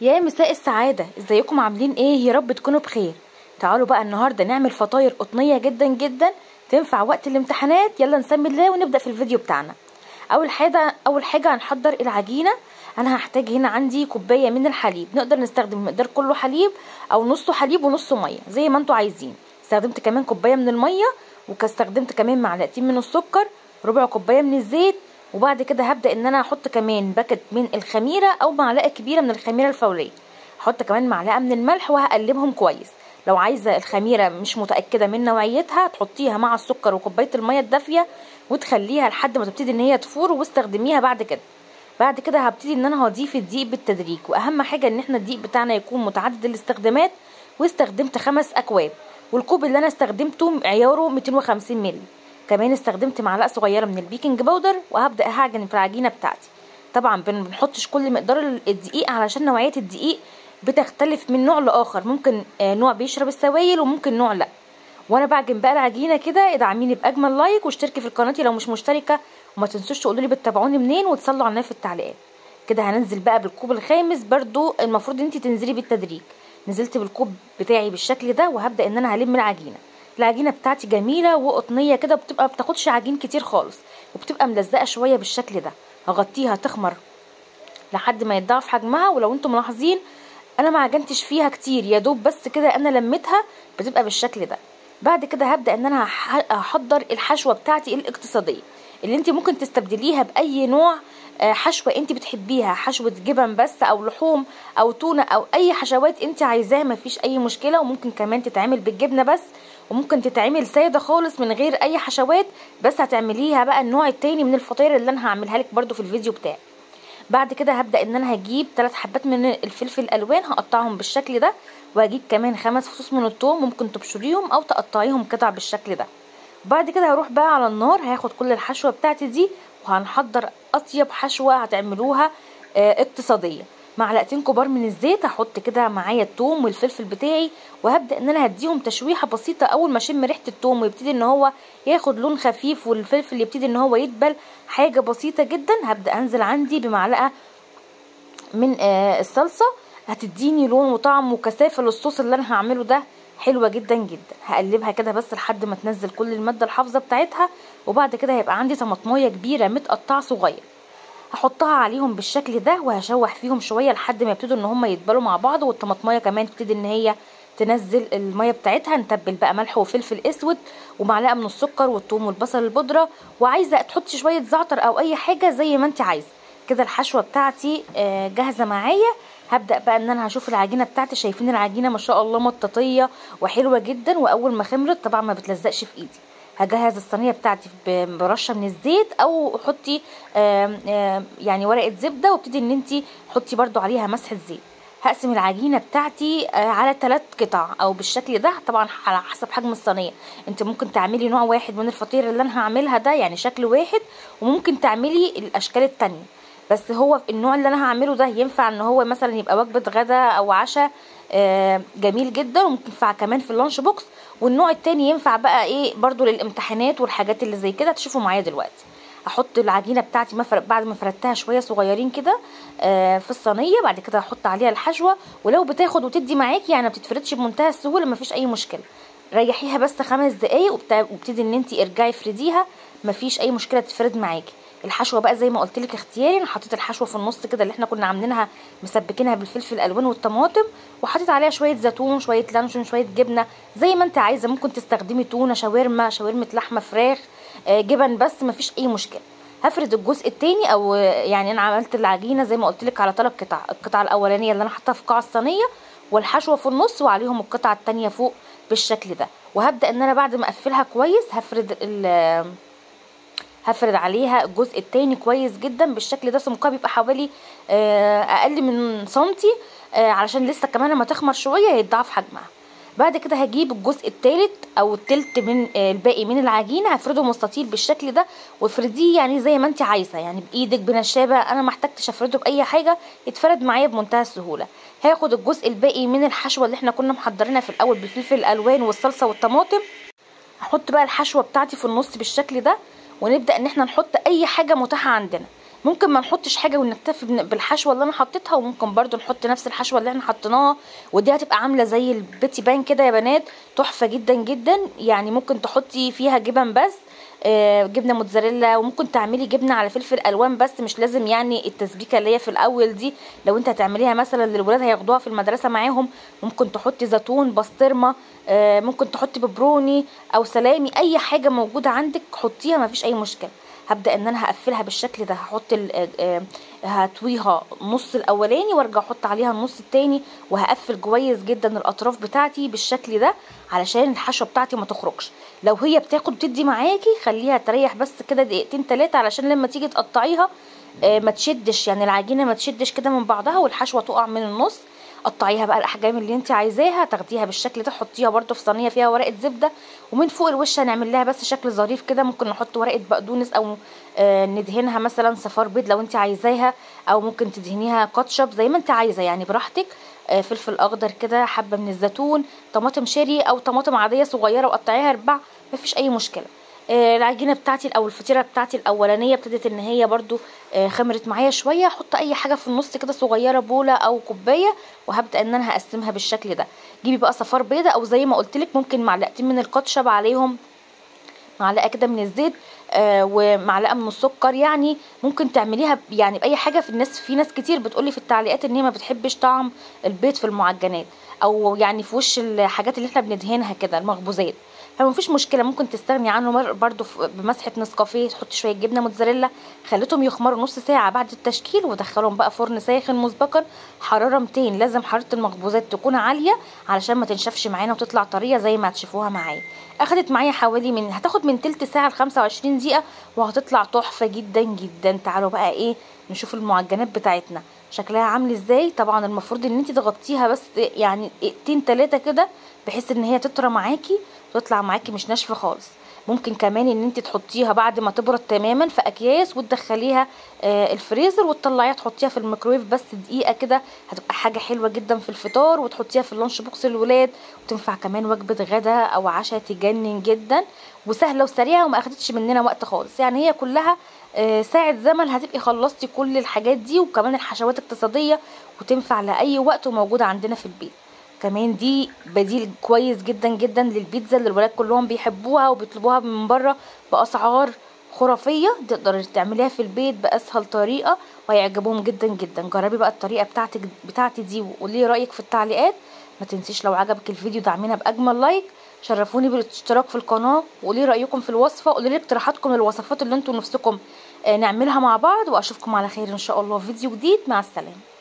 يا مساء السعادة، ازيكم عاملين ايه؟ يا رب تكونوا بخير. تعالوا بقى النهاردة نعمل فطاير قطنية جدا جدا تنفع وقت الامتحانات. يلا نسمي الله ونبدأ في الفيديو بتاعنا. اول حاجة هنحضر العجينة. انا هحتاج هنا عندي كوباية من الحليب، نقدر نستخدم مقدار كله حليب او نصه حليب ونصه مية زي ما انتوا عايزين. استخدمت كمان كوباية من المية، واستخدمت كمان معلقتين من السكر، ربع كوباية من الزيت. وبعد كده هبدأ ان انا احط كمان باكت من الخميرة او معلقة كبيرة من الخميرة الفورية. هحط كمان معلقة من الملح وهقلبهم كويس. لو عايزة الخميرة مش متأكدة من نوعيتها تحطيها مع السكر وكوباية المية الدافية وتخليها لحد ما تبتدي ان هي تفور واستخدميها بعد كده هبتدي ان انا هضيف الدقيق بالتدريج. واهم حاجة ان احنا الدقيق بتاعنا يكون متعدد الاستخدامات. واستخدمت 5 اكواب، والكوب اللي انا استخدمته عياره 250 مللي. كمان استخدمت معلقه صغيره من البيكنج باودر، وهبدا اعجن في العجينه بتاعتي. طبعا بنحطش كل مقدار الدقيق علشان نوعيه الدقيق بتختلف من نوع لاخر، ممكن نوع بيشرب السوائل وممكن نوع لا. وانا بعجن بقى العجينه كده، ادعميني باجمل لايك واشتركي في القناه لو مش مشتركه، وما تنسوش تقولوا لي بتتابعوني منين وتصلوا على النبي في التعليقات. كده هننزل بقى بالكوب الخامس، برضو المفروض انتي تنزلي بالتدريج. نزلت بالكوب بتاعي بالشكل ده، وهبدا ان انا هلم العجينه بتاعتي جميله وقطنيه كده، بتبقى بتاخدش عجين كتير خالص، وبتبقى ملزقه شويه بالشكل ده. هغطيها تخمر لحد ما يتضاعف حجمها. ولو انتم ملاحظين انا ما عجنتش فيها كتير، يا دوب بس كده انا لميتها بتبقى بالشكل ده. بعد كده هبدا ان انا هحضر الحشوه بتاعتي الاقتصاديه اللي انت ممكن تستبدليها باي نوع حشوه انت بتحبيها، حشوه جبن بس او لحوم او تونه او اي حشوات انت عايزاها، مفيش اي مشكله. وممكن كمان تتعمل بالجبنه بس، وممكن تتعمل ساده خالص من غير اي حشوات، بس هتعمليها بقى النوع التاني من الفطاير اللي انا هعملها لك برده في الفيديو بتاعي. بعد كده هبدا ان انا هجيب 3 حبات من الفلفل الالوان، هقطعهم بالشكل ده. وهجيب كمان 5 فصوص من الثوم، ممكن تبشريهم او تقطعيهم قطع بالشكل ده. وبعد كده هروح بقى على النار، هاخد كل الحشوه بتاعتي دي وهنحضر اطيب حشوه هتعملوها اقتصاديه. معلقتين كبار من الزيت، هحط كده معايا الثوم والفلفل بتاعي، وهبدا ان انا هديهم تشويحه بسيطه. اول ما اشم ريحه الثوم ويبتدي ان هو ياخد لون خفيف والفلفل يبتدي ان هو يدبل، حاجه بسيطه جدا، هبدا انزل عندي بمعلقه من الصلصه، هتديني لون وطعم وكثافه للصوص اللي انا هعمله ده حلوه جدا جدا. هقلبها كده بس لحد ما تنزل كل الماده الحافظه بتاعتها. وبعد كده هيبقى عندي طماطمايه كبيره متقطعه صغير، هحطها عليهم بالشكل ده، وهشوح فيهم شويه لحد ما يبتدوا ان هم يتبلوا مع بعض، والطماطمايه كمان تبتدي ان هي تنزل الميه بتاعتها. نتبل بقى ملح وفلفل اسود ومعلقه من السكر والثوم والبصل البودره، وعايزه تحطي شويه زعتر او اي حاجه زي ما انت عايزه. كده الحشوه بتاعتي جاهزه معايا. هبدا بقى ان انا هشوف العجينه بتاعتي. شايفين العجينه ما شاء الله مطاطيه وحلوه جدا، واول ما خمرت طبعا ما بتلزقش في ايدي. هجهز الصينيه بتاعتي برشه من الزيت، او حطي يعني ورقه زبده، وابتدي ان انت حطي برده عليها مسحه زيت. هقسم العجينه بتاعتي على 3 قطع او بالشكل ده، طبعا على حسب حجم الصينيه. انت ممكن تعملي نوع واحد من الفطير اللي انا هعملها ده، يعني شكل واحد، وممكن تعملي الاشكال التانية. بس هو النوع اللي انا هعمله ده ينفع ان هو مثلا يبقى وجبه غدا او عشاء جميل جدا، وممكن ينفع كمان في اللانش بوكس. والنوع التاني ينفع بقى ايه برضو للامتحانات والحاجات اللي زي كده. تشوفوا معايا دلوقتي هحط العجينه بتاعتي بعد ما فردتها شويه صغيرين كده في الصينيه. بعد كده هحط عليها الحشوه، ولو بتاخد وتدي معاكي يعني ما بتتفردش بمنتهى السهوله، مفيش اي مشكله. ريحيها بس 5 دقايق وابتدي ان انت ارجعي افرديها، مفيش اي مشكله تتفرد معاكي. الحشوه بقى زي ما قلت لك اختياري. انا حطيت الحشوه في النص كده اللي احنا كنا عاملينها مسبكينها بالفلفل الالوان والطماطم، وحطيت عليها شويه زيتون شويه لانشون شويه جبنه زي ما انت عايزه. ممكن تستخدمي تونه، شاورما لحمه، فراخ، جبن، بس مفيش اي مشكله. هفرد الجزء التاني، او يعني انا عملت العجينه زي ما قلت لك على 3 قطع. القطعه الاولانيه اللي انا حاطاها في قاع الصينيه، والحشوه في النص، وعليهم القطعه التانيه فوق بالشكل ده. وهبدا ان انا بعد ما اقفلها كويس هفرد عليها الجزء التاني كويس جدا بالشكل ده. سمكها بيبقى حوالي اقل من سنتي، علشان لسه كمان لما تخمر شويه هيتضاعف حجمها. بعد كده هجيب الجزء الثالث او التلت من الباقي من العجينه، هفرده مستطيل بالشكل ده، وافرديه يعني زي ما انت عايزه، يعني بايدك بنشابه. انا ما احتجتش افرده باي حاجه، يتفرد معايا بمنتهى السهوله. هاخد الجزء الباقي من الحشوه اللي احنا كنا محضرينها في الاول بالفلفل الالوان والصلصه والطماطم، هحط بقى الحشوه بتاعتي في النص بالشكل ده، ونبدا ان احنا نحط اي حاجه متاحه عندنا. ممكن ما نحطش حاجه ونكتفي بالحشوه اللي انا حطيتها، وممكن برضو نحط نفس الحشوه اللي احنا حطيناها، ودي هتبقى عامله زي البيتي بان كده يا بنات، تحفه جدا جدا. يعني ممكن تحطي فيها جبن بس، جبنه موتزاريلا، وممكن تعملي جبنه على فلفل الوان بس، مش لازم يعني التسبيكه اللي هي في الاول دي. لو انت هتعمليها مثلا للولاد هياخدوها في المدرسه معاهم، ممكن تحطي زيتون، بسطرمه، ممكن تحطي ببروني او سلامي، اي حاجه موجوده عندك حطيها مفيش اي مشكله. هبدا ان انا هقفلها بالشكل ده، هحط هطويها نص الاولاني وارجع احط عليها النص التاني، وهقفل كويس جدا الاطراف بتاعتي بالشكل ده علشان الحشوه بتاعتي ما تخرجش. لو هي بتاخد تدي معاكي خليها تريح بس كده دقيقتين 3 علشان لما تيجي تقطعيها ما تشدش، يعني العجينه ما تشدش كده من بعضها والحشوه تقع من النص. قطعيها بقى الاحجام اللي انت عايزاها، تاخديها بالشكل ده، حطيها برده في صينيه فيها ورقه زبده، ومن فوق الوش هنعمل لها بس شكل ظريف كده. ممكن نحط ورقه بقدونس او ندهنها مثلا صفار بيض لو انت عايزاها، او ممكن تدهنيها كاتشب زي ما انت عايزه يعني براحتك. فلفل اخضر كده، حبه من الزيتون، طماطم شيري او طماطم عاديه صغيره وقطعيها ربع، مفيش اي مشكله. العجينه بتاعتي او الفطيره بتاعتي الاولانيه ابتدت ان هي برضو خمرت معايا شويه. احط اي حاجه في النص كده صغيره، بوله او كوبايه، وهبدا ان انا هقسمها بالشكل ده. جيبي بقى صفار بيضه او زي ما قلت لك ممكن معلقتين من الكاتشب عليهم، معلقه كده من الزيت، ومعلقه من السكر. يعني ممكن تعمليها يعني باي حاجه. في ناس كتير بتقولي في التعليقات ان هي ما بتحبش طعم البيض في المعجنات، او يعني في وش الحاجات اللي احنا بندهنها كده المخبوزات، فمفيش مشكله ممكن تستغني عنه برضو بمسحه نسكافيه. تحطي شويه جبنه موتزاريلا، خليتهم يخمروا نص ساعه بعد التشكيل، ودخلهم بقى فرن ساخن مسبقا حراره 200. لازم حراره المخبوزات تكون عاليه علشان ما تنشفش معانا وتطلع طريه زي ما هتشوفوها معايا. اخدت معايا حوالي هتاخد من تلت ساعه ل 25 دقيقه، وهتطلع تحفه جدا جدا. تعالوا بقى ايه نشوف المعجنات بتاعتنا شكلها عامل ازاي. طبعا المفروض ان انت تغطيها بس يعني دقيقتين 3 كده، بحيث ان هي تطرى معاكي وتطلع معاكي مش ناشفه خالص. ممكن كمان ان انت تحطيها بعد ما تبرد تماما في اكياس وتدخليها الفريزر وتطلعيها تحطيها في الميكرويف بس دقيقه كده، هتبقى حاجه حلوه جدا في الفطار، وتحطيها في اللانش بوكس للولاد، وتنفع كمان وجبه غدا او عشاء تجنن جدا، وسهله وسريعه وما اخدتش مننا وقت خالص. يعني هي كلها ساعة زمن هتبقي خلصتي كل الحاجات دي، وكمان الحشوات اقتصاديه وتنفع لاي وقت وموجوده عندنا في البيت. كمان دي بديل كويس جدا جدا للبيتزا اللي الولاد كلهم بيحبوها وبيطلبوها من بره باسعار خرافيه. تقدري تعمليها في البيت باسهل طريقه وهيعجبهم جدا جدا. جربي بقى الطريقه بتاعتي دي وقولي رايك في التعليقات. ما تنسيش لو عجبك الفيديو دعمينا باجمل لايك، شرفوني بالاشتراك في القناه، وقولي رايكم في الوصفه، قولي لي اقتراحاتكم للوصفات اللي انتوا نفسكم نعملها مع بعض. واشوفكم على خير ان شاء الله في فيديو جديد. مع السلامه.